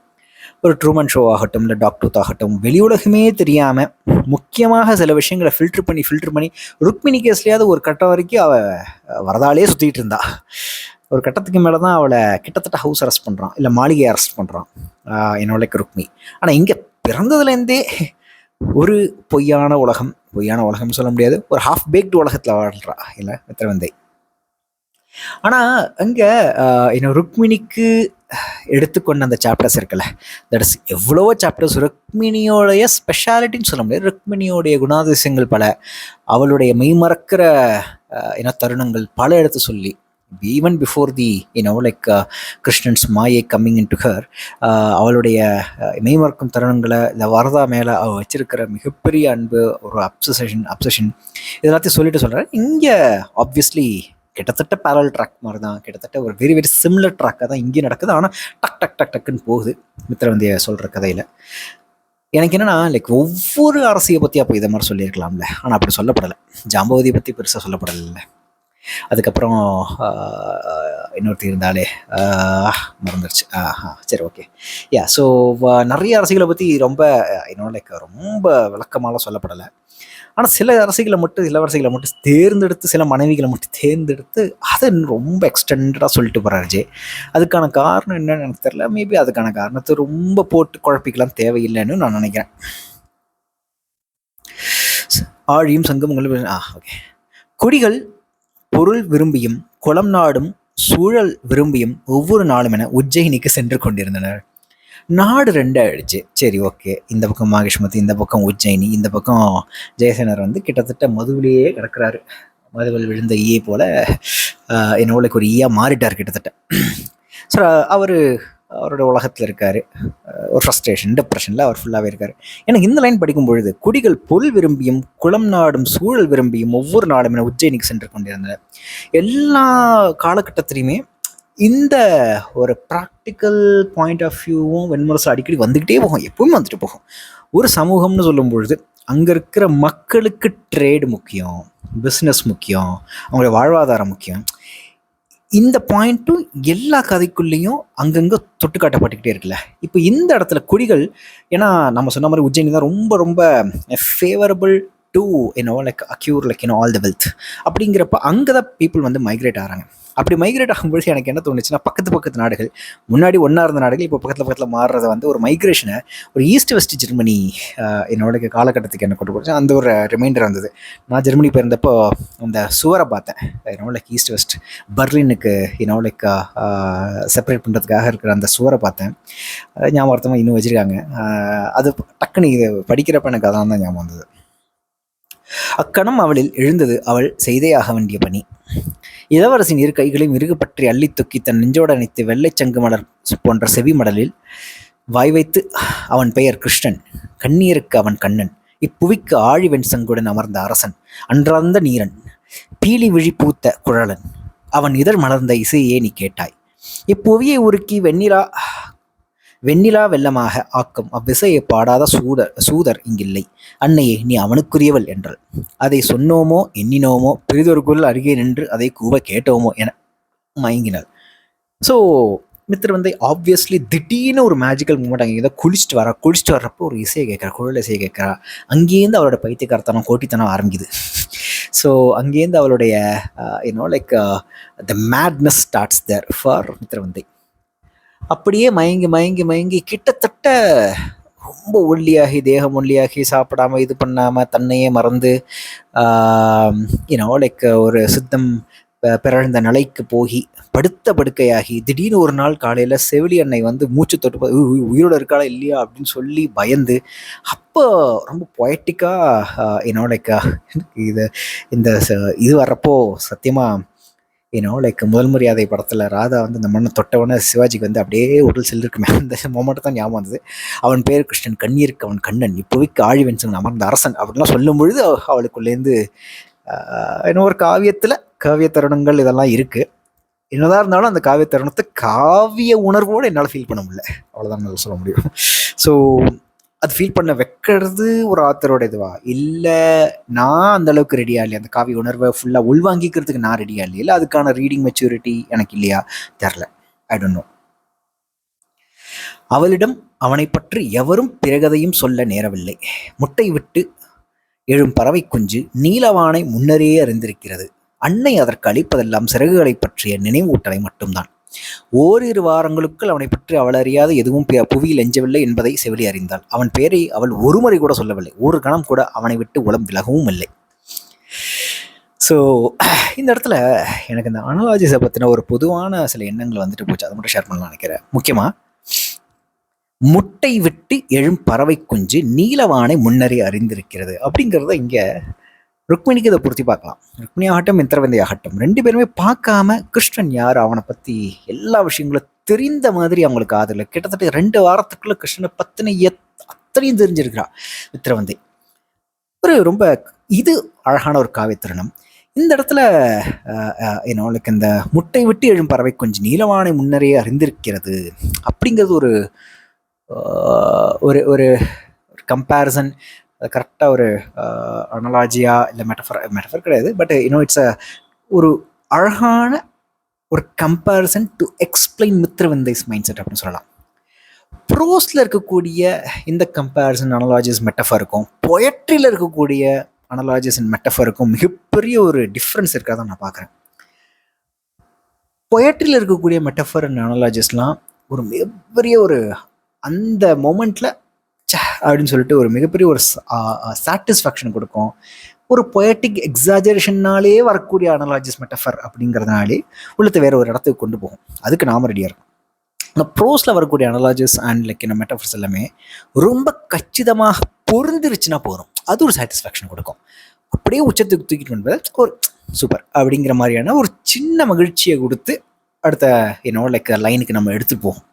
ஒரு ட்ரூமன் ஷோ ஆகட்டும், இல்லை டாக்டர் ஆகட்டும், வெளி உலகமே தெரியாமல் முக்கியமாக சில விஷயங்களை ஃபில்டர் பண்ணி ருக்மிணி கேஸ்லேயாவது ஒரு கட்டம் வரைக்கும் அவள் வரதாலே சுற்றிக்கிட்டு இருந்தா. ஒரு கட்டத்துக்கு மேலே தான் அவளை கிட்டத்தட்ட ஹவுஸ் அரெஸ்ட் பண்ணுறான், இல்லை மாளிகை அரெஸ்ட் பண்ணுறான் லைக் ருக்மி. ஆனால் இங்கே பிறந்ததுலேருந்தே ஒரு பொய்யான உலகம் சொல்ல முடியாது, ஒரு ஹாஃப் பேக்டு உலகத்தில் வாழ்றா இல்லை மித்திரவந்தை. ஆனால் அங்கே ருக்மிணிக்கு எடுத்துக்கொண்ட அந்த சாப்டர்ஸ் இருக்குல்ல, தட் இஸ் எவ்வளவோ சாப்டர்ஸ். ருக்மிணியோடைய ஸ்பெஷாலிட்டின்னு சொல்ல முடியாது, ருக்மிணியோடைய குணாதிசயங்கள் பல, அவளுடைய மெய்மறக்கிற தருணங்கள் பல எடுத்து சொல்லி, even before the like Krishnan's மாயை கம்மிங் இன் டு ஹர், அவளுடைய மெய்மறக்கும் தருணங்களை இந்த வரதா மேலே அவள் வச்சிருக்கிற மிகப்பெரிய அன்பு, ஒரு அப்சஷன் இதெல்லாத்தையும் சொல்லிட்டு சொல்கிறேன். இங்கே ஆப்வியஸ்லி கிட்டத்தட்ட பேரல் ட்ராக் மாதிரி தான், கிட்டத்தட்ட ஒரு வெரி வெரி சிமிலர் ட்ராக்காக தான் இங்கேயும் நடக்குது. ஆனால் டக்குன்னு போகுது மித்திரவந்தியை சொல்கிற கதையில். எனக்கு என்னென்னா லைக் ஒவ்வொரு அரசியை பற்றி அப்போ இதை மாதிரி சொல்லியிருக்கலாம்ல, ஆனால் அப்படி சொல்லப்படலை. ஜாம்பவதியை பற்றி பெருசாக சொல்லப்படலை. அதுக்கப்புறம் இன்னொருத்தி இருந்தாலே மறந்துடுச்சு. சரி, ஓகே. ஸோ நிறைய அரசிகளை பற்றி ரொம்ப லைக் ரொம்ப விளக்கமாலாம் சொல்லப்படலை. ஆனால் சில அரசிகளை மட்டும் தேர்ந்தெடுத்து, சில மனைவிகளை மட்டும் தேர்ந்தெடுத்து அதை ரொம்ப எக்ஸ்டெண்டடாக சொல்லிட்டு போகிறார் ஜே. அதுக்கான காரணம் என்னன்னு எனக்கு தெரியல. மேபி அதுக்கான காரணத்தை ரொம்ப போட்டு குழப்பிக்கலாம் தேவையில்லைன்னு நான் நினைக்கிறேன். ஆழியும் சங்கமங்களும் ஓகே. குடிகள் பொருள் விரும்பியும் குளம் நாடும் சூழல் விரும்பியும் ஒவ்வொரு நாளும் என உஜ்ஜயினிக்கு சென்று கொண்டிருந்தனர். நாடு 2 ஆயிடுச்சு. சரி, ஓகே. இந்த பக்கம் மாகிஷ்மதி, இந்த பக்கம் உஜ்ஜயினி, இந்த பக்கம் ஜெயசேனர் கிட்டத்தட்ட மதுவிலேயே கிடக்கிறாரு. மதுவில் விழுந்த ஈயை போல லைக் ஒரு ஈயா மாறிட்டார் கிட்டத்தட்ட. ஸோ அவரோட உலகத்தில் இருக்கார். ஒரு ஃப்ரஸ்ட்ரேஷன், டிப்ரெஷனில் அவர் ஃபுல்லாகவே இருக்கார். எனக்கு இந்த லைன் படிக்கும் பொழுது, குடிகள் பொருள் விரும்பியும் குளம் நாடும் சூழல் விரும்பியும் ஒவ்வொரு நாளும் என உஜ்ஜயினிக்கு சென்று கொண்டிருந்தனர். எல்லா காலகட்டத்திலையுமே இந்த ஒரு ப்ராக்டிக்கல் பாயிண்ட் ஆஃப் வியூவும் வெண்முரசு அடிக்கடி வந்துக்கிட்டே போகும், எப்பவுமே வந்துட்டு போகும். ஒரு சமூகம்னு சொல்லும் பொழுது அங்கே இருக்கிற மக்களுக்கு ட்ரேடு முக்கியம், பிஸ்னஸ் முக்கியம், அவங்களுடைய வாழ்வாதாரம் முக்கியம். இந்த பாயிண்ட்டும் எல்லா கதைக்குள்ளேயும் அங்கங்கே தொட்டு காட்டப்பட்டுக்கிட்டே இருக்குல்ல. இப்போ இந்த இடத்துல குடிகள், ஏன்னா நம்ம சொன்ன மாதிரி உஜ்ஜயினி தான் ரொம்ப ரொம்ப favourable to like அக்யூர் like all the wealth. அப்படிங்கிறப்ப அங்கே தான் பீப்புள் மைக்ரேட் ஆகிறாங்க. அப்படி மைக்ரேட் ஆகும்பொழுது எனக்கு என்ன தோணுச்சுன்னா, பக்கத்து நாடுகள், முன்னாடி ஒன்றா இருந்த நாடுகள் இப்போ பக்கத்தில் மாறுறத ஒரு மைக்ரேஷனை, ஒரு ஈஸ்ட் வெஸ்ட் ஜெர்மனி என்னோட காலகட்டத்துக்கு என்ன கொண்டு போச்சு அந்த ஒரு ரிமைண்டர் வந்தது. நான் ஜெர்மனி போயிருந்தப்போ அந்த சுவரை பார்த்தேன். லைக் ஈஸ்ட் வெஸ்ட் பர்லினுக்கு லைக் செப்பரேட் பண்ணுறதுக்காக இருக்கிற அந்த சுவரை பார்த்தேன். ஞாபகமாக இன்னும் வச்சுருக்காங்க. அது டக்குன்னு இது படிக்கிறப்ப எனக்கு அதான் தான் ஞாபகம் வந்தது. அக்கணம் அவளில் எழுந்தது அவள் செய்தேயாக வேண்டிய பணி. இளவரசின் 2 கைகளையும் இறுகு பற்றி அள்ளி தூக்கி தன் நெஞ்சோடு அணைத்து வெள்ளைச்சங்கு மலர் போன்ற செவி மடலில் வாய் வைத்து, அவன் பெயர் கிருஷ்ணன், கண்ணீருக்கு அவன் கண்ணன், இப்புவிக்கு ஆழி வெண்சங்குடன் அமர்ந்த அரசன், அன்றார்ந்த நீரன், பீலி விழி பூத்த குழலன், அவன் இதழ் மலர்ந்த இசையே நீ கேட்டாய். இப்புவியை உருக்கி வெண்ணிலா வெள்ளமாக ஆக்கும் அவ்விசையை பாடாத சூதர் இங்கில்லை. அன்னையே, நீ அவனுக்குரியவள் என்றாள். அதை சொன்னோமோ எண்ணினோமோ, பிரிதொருக்குள் அருகே நின்று அதை கூவ கேட்டோமோ என மயங்கினாள். ஸோ மித்திரவந்தை ஆப்வியஸ்லி திடீர்னு ஒரு மேஜிக்கல் மூமெண்ட் அங்கே ஏதோ குளிச்சுட்டு வர்றப்போ ஒரு இசையை கேட்குறா, குழல் இசையை கேட்குறா. அங்கேருந்து அவளோட பைத்தியக்காரத்தனம் கோட்டித்தனம் ஆரம்பிக்குது. ஸோ அங்கேருந்து அவளுடைய like the madness starts there for Mitravinda. அப்படியே மயங்கி மயங்கி மயங்கி கிட்டத்தட்ட ரொம்ப ஒல்லியாகி, தேகம் ஒல்லியாகி, சாப்பிடாம இது பண்ணாமல் தன்னையே மறந்து லைக் ஒரு சித்தம் பிறழ்ந்த நிலைக்கு போய் படுத்த படுக்கையாகி திடீர்னு ஒரு நாள் காலையில் செவிலி அன்னை வந்து மூச்சு தொட்டு உயிரோட இருக்காளா இல்லையா அப்படின்னு சொல்லி பயந்து, அப்போ ரொம்ப பொயட்டிக்காக லைக் இது இந்த இது வர்றப்போ சத்தியமாக லைக் முதல் மரியாதை படத்தில் ராதா வந்து இந்த மண்ணை தொட்டவொடனே சிவாஜிக்கு வந்து அப்படியே உடல் செல்லிருக்குமே, அந்த மொமெண்ட் தான் ஞாபகம் வந்தது. அவன் பேர் கிருஷ்ணன், கண்ணீருக்கு அவன் கண்ணன், இப்போதைக்கு ஆழிவென்சன் அமர்ந்த அரசன் அப்படின்லாம் சொல்லும் பொழுது அவளுக்குள்ளேருந்து ஒரு காவிய தருணங்கள் இதெல்லாம் இருக்குது. என்னதான் இருந்தாலும் அந்த காவிய தருணத்தை காவிய உணர்வோடு என்னால் ஃபீல் பண்ண முடியல, அவ்வளோதான் சொல்ல முடியும். ஸோ அது ஃபீல் பண்ண வைக்கிறது ஒரு ஆத்தரோட இதுவா, இல்லை நான் அந்த அளவுக்கு ரெடியா இல்லையா, அந்த காவிய உணர்வை ஃபுல்லாக உள்வாங்கிக்கிறதுக்கு நான் ரெடியா இல்லையா, இல்லை அதுக்கான ரீடிங் மெச்சூரிட்டி எனக்கு இல்லையா, தெரில, ஐ டோன்ட் நோ. அவளிடம் அவனை பற்றி எவரும் பிறகதையும் சொல்ல நேரவில்லை. முட்டை விட்டு எழும் பறவை குஞ்சு நீலவானை முன்னரே அறிந்திருக்கிறது. அன்னை அதற்கு அளிப்பதெல்லாம் சிறகுகளை பற்றிய நினைவூட்டலை மட்டும்தான். ஓரிரு வாரங்களுக்குள் அவனை பற்றி அவள் அறியாத எதுவும் புவியில் எஞ்சவில்லை என்பதை செவிலி அறிந்தாள். அவன் பேரை அவள் ஒருமுறை கூட சொல்லவில்லை, ஒரு கணம் கூட அவனை விட்டு உளம் விலகவும் இல்லை. ஸோ இந்த இடத்துல எனக்கு இந்த அனாலஜிஸை பற்றின ஒரு பொதுவான சில எண்ணங்கள் வந்துட்டு போச்சு, அதை மட்டும் ஷேர் பண்ணலாம் நினைக்கிறேன். முக்கியமாக முட்டை விட்டு எழும் பறவை குஞ்சு நீலவானை முன்னரே அறிந்திருக்கிறது அப்படிங்கிறத இங்கே ருக்மிணிக்கு இதை பொருத்தி பார்க்கலாம். ருக்மிணி ஆகட்டும், மித்திரவந்தை ஆகட்டும், ரெண்டு பேருமே பார்க்காம கிருஷ்ணன் யார், அவனை பற்றி எல்லா விஷயங்களும் தெரிந்த மாதிரி அவங்களுக்கு ஆதரவு. கிட்டத்தட்ட 2 வாரத்துக்குள்ள கிருஷ்ணனை பற்றின அத்தனையும் தெரிஞ்சிருக்கிறா மித்திரவந்தை. ஒரு ரொம்ப இது அழகான ஒரு காவிய தருணம். இந்த இடத்துல லைக் இந்த முட்டை விட்டு எழும் பறவை கொஞ்சம் நீலவானை முன்னரே அறிந்திருக்கிறது அப்படிங்கிறது ஒரு ஒரு ஒரு கம்பேரிசன், கரெக்டாக ஒரு அனலாஜியா இல்லை மெட்டஃபர் கிடையாது, பட் இட்ஸ் ஒரு அழகான ஒரு comparison to explain Mitravinda's mind set அப்படின்னு சொல்லலாம். ப்ரோஸில் இருக்கக்கூடிய இந்த கம்பேரிசன் அனலாஜிஸ் மெட்டஃபருக்கும் பொயட்ரியில் இருக்கக்கூடிய அனலாஜிஸ் அண்ட் மெட்டஃபருக்கும் மிகப்பெரிய ஒரு டிஃப்ரென்ஸ் இருக்காதான் நான் பார்க்குறேன். பொயட்ரியில் இருக்கக்கூடிய மெட்டஃபர் அண்ட் அனலாஜிஸ்லாம் ஒரு மிகப்பெரிய ஒரு அந்த மொமெண்ட்டில் அப்படின்னு சொல்லிட்டு ஒரு மிகப்பெரிய ஒரு சாட்டிஸ்ஃபேக்ஷன் கொடுக்கும். ஒரு பொயட்டிக் எக்ஸாஜரேஷன்னாலே வரக்கூடிய அனலாஜிஸ் மெட்டஃபர் அப்படிங்கிறதுனாலே உள்ளத்தை வேற ஒரு இடத்துக்கு கொண்டு போகும். அதுக்கு நாம ரெடியாக இருக்கும். ஆனால் ப்ரோஸில் வரக்கூடிய அனலாஜிஸ் அண்ட் லைக் இந்த மெட்டஃபர்ஸ் எல்லாமே ரொம்ப கச்சிதமாக பொருந்துருச்சுன்னா போதும், அது ஒரு சாட்டிஸ்ஃபேக்ஷன் கொடுக்கும். அப்படியே உச்சத்துக்கு தூக்கிட்டு கொண்டு ஒரு சூப்பர் அப்படிங்கிற மாதிரியான ஒரு சின்ன மகிழ்ச்சியை கொடுத்து அடுத்த லைக் லைனுக்கு நம்ம எடுத்துகிட்டு போவோம்.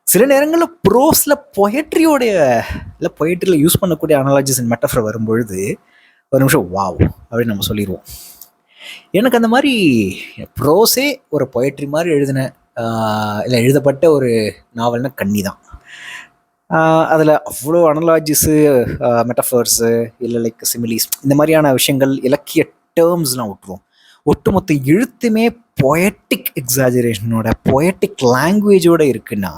சில நேரங்களில் ப்ரோஸில் பொயட்ரியில் யூஸ் பண்ணக்கூடிய அனாலஜிஸ் அண்ட் மெட்டஃபர் வரும்பொழுது ஒரு நிமிஷம் வாவ் அப்படின்னு நம்ம சொல்லிடுவோம். எனக்கு அந்த மாதிரி ப்ரோஸே ஒரு பொயட்ரி மாதிரி எழுதப்பட்ட ஒரு நாவல்னா கன்னி தான். அதில் அவ்வளோ அனலாஜிஸு, மெட்டஃபர்ஸு, இல்லை லைக் சிமிலிஸ், இந்த மாதிரியான விஷயங்கள், இலக்கிய டேர்ம்ஸ்லாம் விட்டுருவோம். ஒட்டுமொத்த எழுத்துமே பொயட்டிக் எக்ஸாஜரேஷனோட, பொயட்டிக் லாங்குவேஜோட இருக்குன்னா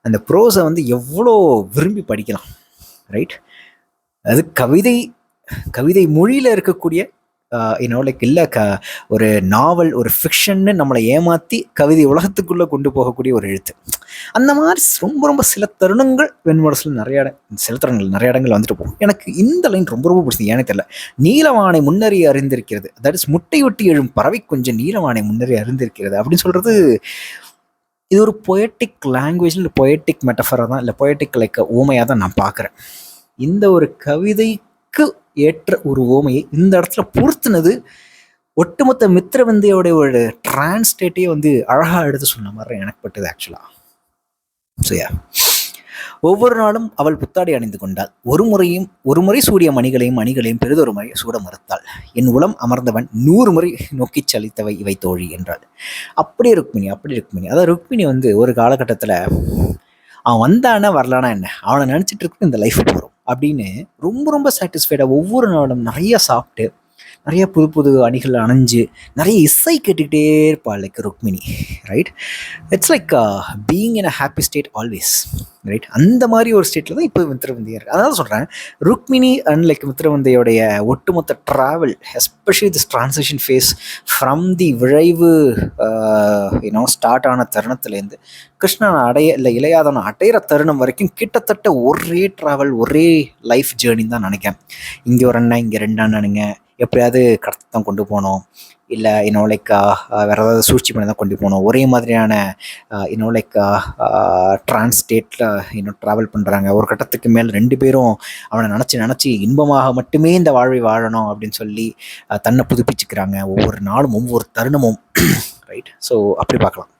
அந்த ப்ரோஸை வந்து எவ்வளோ விரும்பி படிக்கலாம், ரைட்? அது கவிதை மொழியில் இருக்கக்கூடிய லைக் இல்லை ஒரு நாவல், ஒரு ஃபிக்ஷன்னு நம்மளை ஏமாற்றி கவிதை உலகத்துக்குள்ளே கொண்டு போகக்கூடிய ஒரு எழுத்து. அந்த மாதிரி ரொம்ப சில தருணங்கள் வெண்முரசில் சில தருணங்கள் நிறைய இடங்கள் வந்துட்டு போகும். எனக்கு இந்த லைன் ரொம்ப பிடிச்சது, ஏனே தெரியல. நீலவானை முன்னரே அறிந்திருக்கிறது, தட் இஸ் முட்டை விட்டு எழும் பறவை கொஞ்சம் நீலவானை முன்னரே அறிந்திருக்கிறது அப்படின்னு சொல்கிறது, இது ஒரு பொயட்டிக் லாங்குவேஜ், இல்லை பொயட்டிக் மெட்டஃபராக தான், இல்லை பொயட்டிக் லைக் ஓமையாக தான் நான் பார்க்குறேன். இந்த ஒரு கவிதைக்கு ஏற்ற ஒரு ஓமையை இந்த இடத்துல பொறுத்துனது ஒட்டுமொத்த மித்திரவந்தையோட ஒரு டிரான்ஸ்லேட்டே வந்து அழகாக எடுத்து சொன்ன மாதிரி எனக்கு பட்டது ஆக்சுவலாக. சரியா? ஒவ்வொரு நாளும் அவள் புத்தாடை அணிந்து கொண்டாள். ஒரு முறை சூடிய மணிகளையும் பெரிதொரு முறை சூட மறுத்தாள். என் உளம் அமர்ந்தவன் 100 முறை நோக்கி சலித்தவை இவை தோழி என்றாள். அப்படி ருக்மிணி. அதாவது ருக்மிணி வந்து ஒரு காலகட்டத்தில் அவன் வந்தானா வரலானா என்ன, அவனை நினச்சிட்டு இருக்கு இந்த லைஃப் போகிறோம் அப்படின்னு ரொம்ப சாட்டிஸ்ஃபைடாக ஒவ்வொரு நாளும் நிறைய சாப்பிட்டு நிறைய புது புது அணிகள் அணிஞ்சு நிறைய இசை கேட்டுக்கிட்டே இருப்பாள் like Rukmini, right? It's like being in a happy state always, right? அந்த மாதிரி ஒரு ஸ்டேட்டில் தான் இப்போ மித்திரவிந்தையா இருக்குது. அதனால சொல்கிறேன், ருக்மிணி அண்ட் லைக் மித்திரவிந்தையோடைய ஒட்டுமொத்த travel, especially this transition phase from the விழைவு ஸ்டார்ட் ஆன தருணத்துலேருந்து கிருஷ்ணன் இல்லை இளையாதவன் அடையிற தருணம் வரைக்கும் கிட்டத்தட்ட ஒரே ட்ராவல், ஒரே லைஃப் ஜேர்னின்னு தான் நினைக்கிறேன். இங்கே ஒரு அண்ணன், இங்கே 2 அண்ணனுங்க, எப்படியாவது கடத்தி தான் கொண்டு போனோம், இல்லை லைக் வேறு ஏதாவது சூழ்ச்சி பண்ணி தான் கொண்டு போகணும். ஒரே மாதிரியான லைக் டிரான்ஸ்டேட்டில் ட்ராவல் பண்ணுறாங்க. ஒரு கட்டத்துக்கு மேலே 2 பேரும் அவனை நினச்சி இன்பமாக மட்டுமே இந்த வாழ்வை வாழணும் அப்படின்னு சொல்லி தன்னை புதுப்பிச்சுக்கிறாங்க. ஒவ்வொரு நாளும் ஒவ்வொரு தருணமும், ரைட்? ஸோ அப்படி பார்க்கலாம்.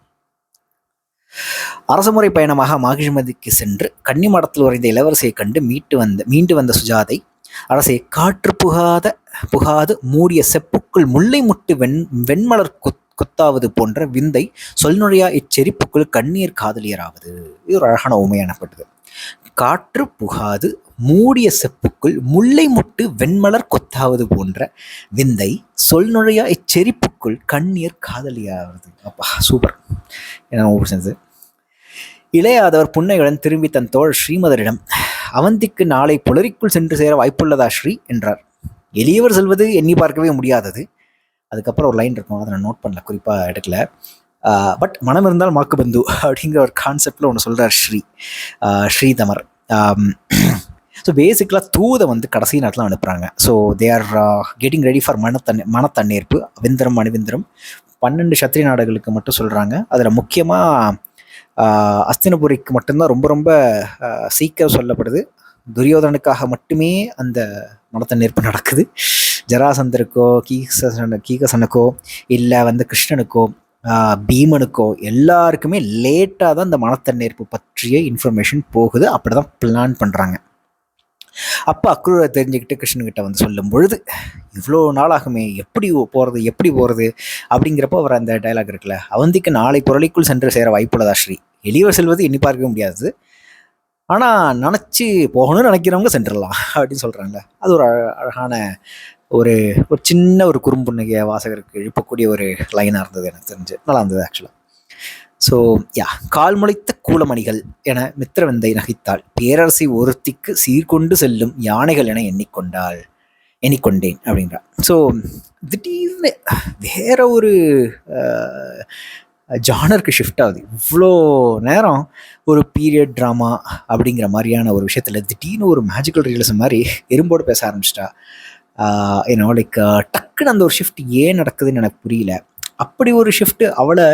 அரசுமுறை பயணமாக மாகிஷ்மதிக்கு சென்று கன்னிமாடத்தில் உறைந்த இளவரசியை கண்டு மீண்டு வந்த சுஜாதை, அரசை காற்று புகாது மூடிய செப்புக்குள் முல்லை முட்டு வெண்மலர் கொத்தாவது போன்ற விந்தை சொல்நுழையா இச்செரிப்புக்குள் கண்ணீர் காதலியராவது. இது ஒரு அழகான உண்மை எனப்பட்டது. காற்று புகாது மூடிய செப்புக்குள் முல்லை முட்டு வெண்மலர் கொத்தாவது போன்ற விந்தை சொல்நுழையா இச்செரிப்புக்குள் கண்ணீர் காதலியாவது. அப்பா சூப்பர். என்ன இளையாதவர் புன்னையுடன் திரும்பி தன் தோழர் ஸ்ரீமதரிடம், அவந்திக்கு நாளை புலரிக்குள் சென்று சேர வாய்ப்புள்ளதா ஸ்ரீ என்றார். எளியவர் செல்வது எண்ணி பார்க்கவே முடியாதது. அதுக்கப்புறம் ஒரு லைன் இருக்கும், அதை நான் நோட் பண்ணல, குறிப்பாக எடுக்கல. பட் மனம் இருந்தால் மாக்கு பந்து அப்படிங்கிற ஒரு கான்செப்டில் ஒன்று சொல்கிறார் ஸ்ரீதமர். ஸோ பேசிக்கலாக தூதை கடைசி நேரத்தில் அனுப்புகிறாங்க. So they are getting ready for மனத்தன்னேற்பு. அவிந்திரம் அணிவிந்திரம் 12 சத்திரிய நாடுகளுக்கு மட்டும் சொல்கிறாங்க. அதில் முக்கியமாக அஸ்தினபுரிக்கு மட்டும்தான் ரொம்ப ரொம்ப சீக்கிரம் சொல்லப்படுது. துரியோதனுக்காக மட்டுமே அந்த மனத்தன்னேற்பு நடக்குது. ஜராசந்தருக்கோ கீகசனுக்கோ இல்லை கிருஷ்ணனுக்கோ பீமனுக்கோ எல்லாருக்குமே லேட்டாக தான் இந்த மனத்தன்னேற்பு பற்றிய இன்ஃபர்மேஷன் போகுது. அப்படி தான் பிளான் பண்ணுறாங்க. அப்போ அக்ரூரை தெரிஞ்சுக்கிட்டு கிருஷ்ணன்கிட்ட சொல்லும் பொழுது, இவ்வளோ நாளாகுமே, எப்படி போகிறது அப்படிங்கிறப்போ அவர் அந்த டைலாக் இருக்குல்ல, அவந்திக்கு நாளை புரளிக்குள் சென்று சேர வாய்ப்புள்ளதா ஸ்ரீ. எளியவர் செல்வது எண்ணி பார்க்கவே முடியாது, ஆனால் நினச்சி போகணும்னு நினைக்கிறவங்க சென்றுடலாம் அப்படின்னு சொல்கிறாங்கல்ல. அது ஒரு அழகான ஒரு சின்ன ஒரு குறும்புண்ணிய வாசகருக்கு எழுப்பக்கூடிய ஒரு லைனாக இருந்தது. எனக்கு தெரிஞ்சு நல்லா இருந்தது ஆக்சுவலாக. ஸோ கால் முளைத்த கூலமணிகள் என மித்திரவிந்தை நகைத்தாள். பேரரசி ஒருத்திக்கு சீர்கொண்டு செல்லும் யானைகள் என எண்ணிக்கொண்டேன் அப்படின்றான். ஸோ திடீர்னு வேற ஒரு ஜானருக்கு ஷிஃப்ட் ஆகுது. இவ்வளோ நேரம் ஒரு பீரியட் ட்ராமா அப்படிங்கிற மாதிரியான ஒரு விஷயத்தில் திடீர்னு ஒரு மேஜிக்கல் ரியலிசம் மாதிரி எறும்போடு பேச ஆரம்பிச்சிட்டா. லைக் டக்குன்னு அந்த ஒரு ஷிஃப்ட் ஏன் நடக்குதுன்னு எனக்கு புரியல. அப்படி ஒரு ஷிஃப்ட் அவளை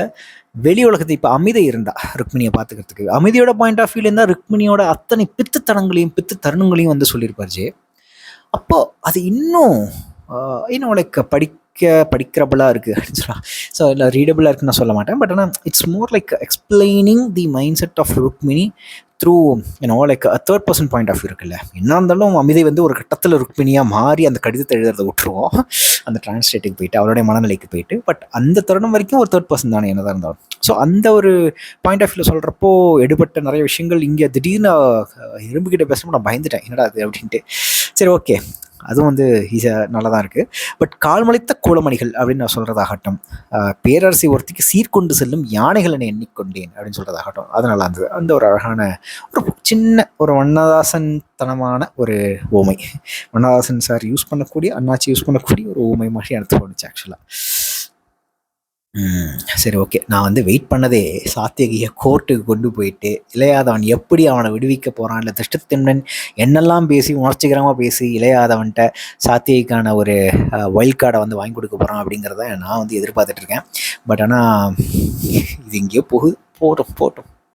வெளி உலகத்தை, இப்போ அமிதை இருந்தா ருக்மிணியை பார்த்துக்கிறதுக்கு, அமிதையோட பாயிண்ட் ஆஃப் வியூல இருந்தால் ருக்மிணியோட அத்தனை பித்து தருணங்களையும் சொல்லியிருப்பார் ஜே. அப்போ அது இன்னும் லைக் படிக்கிறபுளாக இருக்குது அப்படின்னு சொல்லலாம். ஸோ இல்லை ரீடபுளாக இருக்குன்னு நான் சொல்ல மாட்டேன். பட் ஆனால் it's more like explaining the mindset of Rukmini through like third person point of view இருக்குல்ல. என்ன இருந்தாலும் அமிதை ஒரு கட்டத்தில் ருக்மிணியாக மாறி அந்த கடிதத்தை எழுதுறதை விட்டுருவோம், அந்த டிரான்ஸ்லேட்டுக்கு போயிட்டு அவருடைய மனநிலைக்கு போயிட்டு. பட் அந்த தருணம் வரைக்கும் ஒரு தேர்ட் பர்சன் தானே என்னதான் இருந்தாலும். ஸோ அந்த ஒரு பாயிண்ட் ஆஃப் வியூவில் சொல்கிறப்போ எடுபட்ட நிறைய விஷயங்கள் இங்கே திடீர்னு இரும்புக்கிட்ட பேசுகிறப்போ நான் பயந்துட்டேன், என்னடா அது அப்படின்ட்டு. சரி, ஓகே, அதுவும் ஈஸியாக நல்லா தான் இருக்குது. பட் கால்மலைத்த கூலமணிகள் அப்படின்னு நான் சொல்கிறதாகட்டும், பேரரசி ஒருத்திக்கு சீர்கொண்டு செல்லும் யானைகள் என எண்ணிக்கொண்டேன் அப்படின்னு சொல்கிறதாகட்டும், அது நல்லா இருந்தது. அந்த ஒரு அழகான ஒரு சின்ன ஒரு வண்ணதாசன் தனமான ஒரு ஊமை, வண்ணதாசன் சார் யூஸ் பண்ணக்கூடிய, அண்ணாச்சி யூஸ் பண்ணக்கூடிய ஒரு ஊமை மாதிரி எனக்கு தோணுச்சு ஆக்சுவலாக. சரி, ஓகே. நான் வெயிட் பண்ணதே சாத்தியகியை கோர்ட்டுக்கு கொண்டு போயிட்டு இளையாதவன் எப்படி அவனை விடுவிக்க போகிறான், இல்லை திருஷ்டத்யும்னன் என்னெல்லாம் பேசி உணர்ச்சிகரமாக பேசி இளையாதவன்கிட்ட சாத்தியகிக்கான ஒரு வைல்ட் கார்டை வாங்கி கொடுக்க போகிறான் அப்படிங்கிறத நான் எதிர்பார்த்துட்ருக்கேன். பட் ஆனால் இது எங்கேயோ போகுது. போட்டோம்.